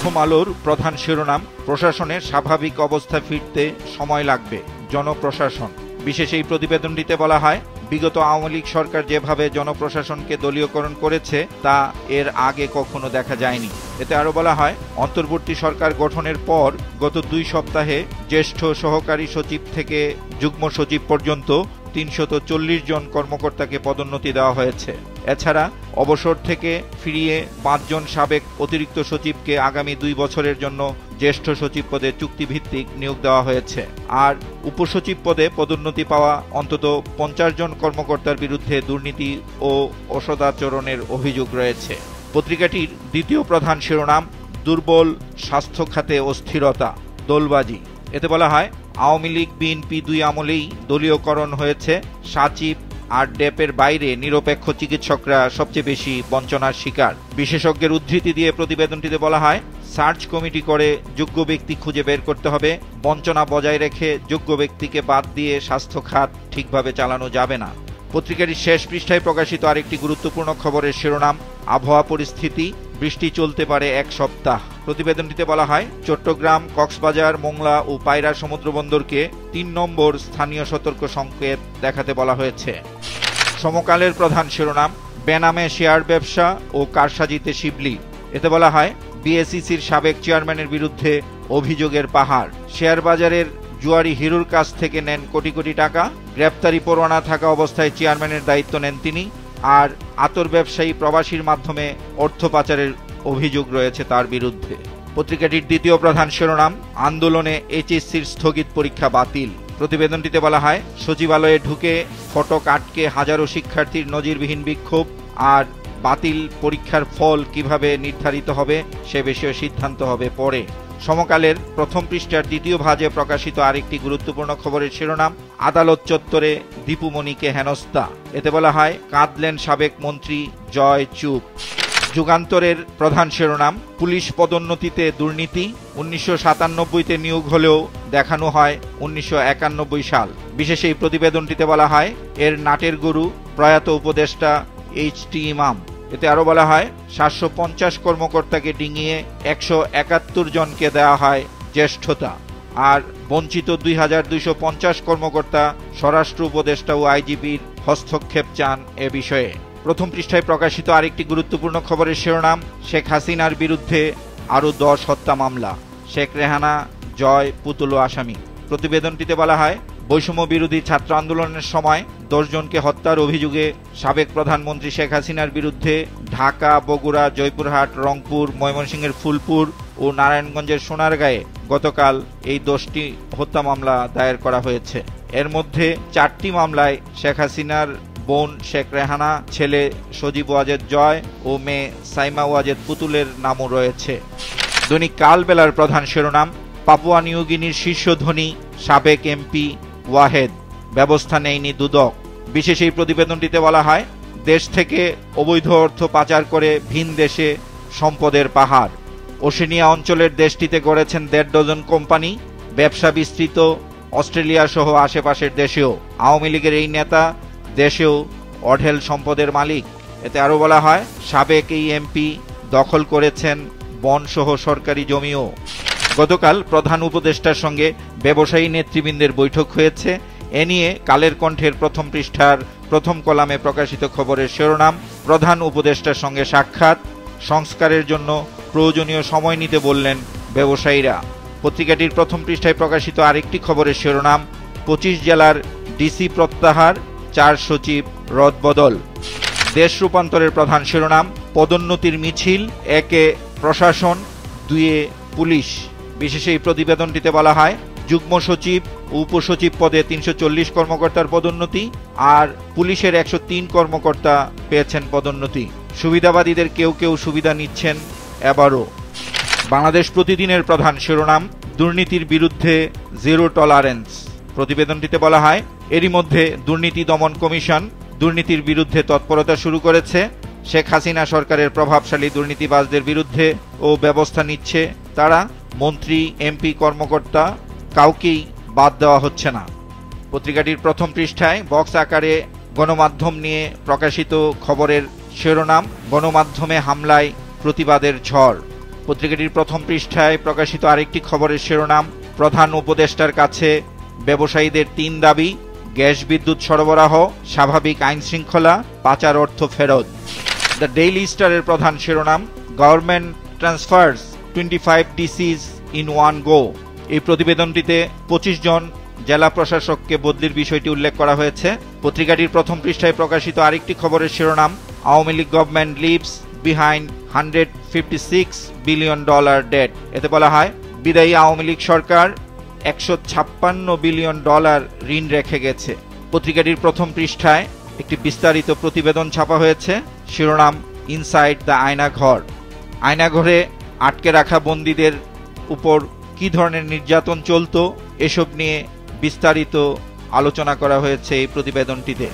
প্রথম আলোর প্রধান শিরোনাম, প্রশাসনের স্বাভাবিক অবস্থা ফিরতে সময় লাগবে, জনপ্রশাসন। বিশেষ এই প্রতিবেদনটিতে বলা হয়, বিগত আওয়ামী লীগ সরকার যেভাবে জনপ্রশাসনকে দলীয়করণ করেছে তা এর আগে কখনো দেখা যায়নি। এতে আরো বলা হয়, অন্তর্বর্তী সরকার গঠনের পর গত 2 সপ্তাহে জ্যেষ্ঠ সহকারী সচিব থেকে যুগ্ম সচিব পর্যন্ত 340 জন কর্মকর্তাকে পদোন্নতি দেওয়া হয়েছে। এছাড়া অবসর থেকে ফিরিয়ে 5 জন সাবেক অতিরিক্ত সচিবকে আগামী 2 বছরের জন্য জ্যেষ্ঠ সচিব পদে চুক্তিভিত্তিক নিয়োগ দেওয়া হয়েছে। আর উপসচিব পদে পদোন্নতি পাওয়া অন্তত 50 জন কর্মকর্তার বিরুদ্ধে দুর্নীতি ও অসদাচরণের অভিযোগ রয়েছে। পত্রিকাটির দ্বিতীয় প্রধান শিরোনাম, দুর্বল স্বাস্থ্য খাতে অস্থিরতা, দলবাজি। এতে বলা হয়, আওয়ামী লীগ বিএনপি 2 আমলেই দলীয়করণ হয়েছে। সচিব আর ডেপের বাইরে নিরপেক্ষ চিকিৎসকরা সবচেয়ে বেশি বঞ্চনার শিকার। বিশেষজ্ঞের উদ্ধৃতি দিয়ে প্রতিবেদনটিতে বলা হয়, সার্চ কমিটি করে যোগ্য ব্যক্তি খুঁজে বের করতে হবে। বঞ্চনা বজায় রেখে যোগ্য ব্যক্তিকে বাদ দিয়ে স্বাস্থ্য খাত ঠিকভাবে চালানো যাবে না। পত্রিকাটির শেষ পৃষ্ঠায় প্রকাশিত আরেকটি গুরুত্বপূর্ণ খবরের শিরোনাম, আবহাওয়া পরিস্থিতি, বৃষ্টি চলতে পারে 1 সপ্তাহ। প্রতিবেদনটিতে বলা হয়, চট্টগ্রাম, কক্সবাজার, মোংলা ও পায়রা সমুদ্রবন্দরকে 3 নম্বর স্থানীয় সতর্ক সংকেত দেখাতে বলা হয়েছে। সমকালের প্রধান শিরোনাম, বেনামে শেয়ার ব্যবসা ও কারসাজিতে শিবলি। এতে বলা হয়, বিএসইসির সাবেক চেয়ারম্যানের বিরুদ্ধে অভিযোগের পাহাড়। শেয়ার বাজারের জুয়ারি হিরুর কাছ থেকে নেন কোটি কোটি টাকা। গ্রেপ্তারি পরোয়ানা থাকা অবস্থায় চেয়ারম্যানের দায়িত্ব নেন তিনি। আর আতর ব্যবসায়ী প্রবাসীর মাধ্যমে অর্থ পাচারের অভিযোগ রয়েছে তার বিরুদ্ধে। পত্রিকাটির দ্বিতীয় প্রধান শিরোনাম, আন্দোলনে এইচএসসির স্থগিত পরীক্ষা বাতিল। প্রতিবেদনটিতে বলা হয়, সচিবালয়ে ঢুকে ফটক আটকে হাজারো শিক্ষার্থীর নজিরবিহীন বিক্ষোভ। আর বাতিল পরীক্ষার ফল কিভাবে নির্ধারিত হবে সে বিষয়ে সিদ্ধান্ত হবে পরে। সমকালের প্রথম পৃষ্ঠার দ্বিতীয় ভাজে প্রকাশিত আরেকটি গুরুত্বপূর্ণ খবরের শিরোনাম, আদালত চত্বরে দীপুমণিকে হেনস্থা। এতে বলা হয়, কাঁদলেন সাবেক মন্ত্রী, জয় চুপ। যুগান্তরের প্রধান শিরোনাম, পুলিশ পদোন্নতিতে দুর্নীতি, 1997-তে নিয়োগ হলেও দেখানো হয় 1991 সাল। বিশেষ এই প্রতিবেদনটিতে বলা হয়, এর নাটের গুরু প্রয়াত উপদেষ্টা এইচ.টি. ইমাম। এতে আরো বলা হয়, 750 কর্মকর্তাকে ডিঙিয়ে 171 জনকে দেওয়া হয় জ্যেষ্ঠতা। আর বঞ্চিত 2250 কর্মকর্তা স্বরাষ্ট্র উপদেষ্টা ও আইজিপির হস্তক্ষেপ চান এ বিষয়ে। প্রথম পৃষ্ঠায় প্রকাশিত আরেকটি গুরুত্বপূর্ণ খবরের শিরোনাম, শেখ হাসিনার বিরুদ্ধে আরও 10 হত্যা মামলা, শেখ রেহানা, জয়, পুতুল আসামি। প্রতিবেদনটিতে বলা হয়, বৈষম্য বিরোধী ছাত্র আন্দোলনের সময় 10 জনকে হত্যার অভিযোগে সাবেক প্রধানমন্ত্রী শেখ হাসিনার বিরুদ্ধে ঢাকা, বগুড়া, জয়পুরহাট, রংপুর, ময়মনসিংহের ফুলপুর ও নারায়ণগঞ্জের সোনারগাঁয়ে গতকাল এই 10টি হত্যা মামলা দায়ের করা হয়েছে। এর মধ্যে 4টি মামলায় শেখ হাসিনার বোন শেখ রেহানা, ছেলে সজীব ওয়াজেদ জয় ও মেয়ে সাইমা ওয়াজেদ পুতুলের নামও রয়েছে। দৈনিক কালবেলার প্রধান শিরোনাম, পাপুয়া নিউগিনির শীর্ষ ধনী সাবেক এমপি ওয়াহেদ, ব্যবস্থা নেয়নি দুদক। বিশেষ এই প্রতিবেদনটিতে বলা হয়, দেশ থেকে অবৈধ অর্থ পাচার করে ভিন দেশে সম্পদের পাহাড়। ওশেনিয়া অঞ্চলের দেশটিতে গড়েছেন 1.5 ডজন কোম্পানি, ব্যবসা বিস্তৃত অস্ট্রেলিয়া সহ আশেপাশের দেশেও। আওয়ামী লীগের এই নেতা দেশেও অঢেল সম্পদের মালিক। এতে আরো বলা হয়, সাবেক এই এমপি দখল করেছেন বনসহ সরকারি জমিও। গতকাল প্রধান উপদেষ্টার সঙ্গে ব্যবসায়ী নেতৃবৃন্দের বৈঠক হয়েছে। এ নিয়ে কালের কণ্ঠের প্রথম পৃষ্ঠার প্রথম কলামে প্রকাশিত খবরের শিরোনাম, প্রধান উপদেষ্টার সঙ্গে সাক্ষাৎ, সংস্কারের জন্য প্রয়োজনীয় সময় নিতে বললেন ব্যবসায়ীরা। পত্রিকাটির প্রথম পৃষ্ঠায় প্রকাশিত আরেকটি খবরের শিরোনাম, 25 জেলার ডিসি প্রত্যাহার, 4 সচিব রদবদল। দেশ রূপান্তরের প্রধান শিরোনাম, পদোন্নতির মিছিল, 1-এ প্রশাসন, 2-এ পুলিশ। বিশেষ এই প্রতিবেদনটিতে বলা হয়, যুগ্ম সচিব ও উপসচিব পদে 340 কর্মকর্তার পদোন্নতি। আর পুলিশের 103 কর্মকর্তা পেয়েছেন পদোন্নতি। সুবিধাবাদীদের কেউ কেউ সুবিধা নিচ্ছেন এবারও। বাংলাদেশ প্রতিদিনের প্রধান শিরোনাম, দুর্নীতির বিরুদ্ধে জিরো টলারেন্স। প্রতিবেদনটিতে বলা হয়, এরই মধ্যে দুর্নীতি দমন কমিশন দুর্নীতির বিরুদ্ধে তৎপরতা শুরু করেছে। শেখ হাসিনা সরকারের প্রভাবশালী দুর্নীতিবাজদের বিরুদ্ধে ও ব্যবস্থা নিচ্ছে তারা। মন্ত্রী, এমপি, কর্মকর্তা কাউকেই বাদ দেওয়া হচ্ছে না। পত্রিকাটির প্রথম পৃষ্ঠায় বক্স আকারে গণমাধ্যম নিয়ে প্রকাশিত খবরের শিরোনাম, গণমাধ্যমে হামলায় প্রতিবাদের ঝড়। পত্রিকাটির প্রথম পৃষ্ঠায় প্রকাশিত আরেকটি খবরের শিরোনাম, প্রধান উপদেষ্টার কাছে ব্যবসায়ীদের 3 দাবি, গ্যাস বিদ্যুৎ সরবরাহ, স্বাভাবিক আইন শৃঙ্খলা, পাচার অর্থ ফেরত। দ্য ডেইলি স্টারের প্রধান শিরোনাম, government transfers 25 ডিসিজ in one go. এই প্রতিবেদনটিতে 25 জন জেলা প্রশাসককে বদলির বিষয়টি উল্লেখ করা হয়েছে। পত্রিকাটির প্রথম পৃষ্ঠায় প্রকাশিত আরেকটি খবরের শিরোনাম, Awami League government leaves behind $156 billion debt. এতে বলা হয়, বিদায়ী আওয়ামী লীগ সরকার $156 বিলিয়ন ঋণ রেখে গেছে। পত্রিকাটির প্রথম পৃষ্ঠায় একটি বিস্তারিত প্রতিবেদন ছাপা হয়েছে, শিরোনাম, ইনসাইড দ্য আয়নাঘর। আয়নাঘরে আটকে রাখা বন্দীদের উপর কী ধরনের নির্যাতন চলত, এসব নিয়ে বিস্তারিত আলোচনা করা হয়েছে এই প্রতিবেদনটিতে।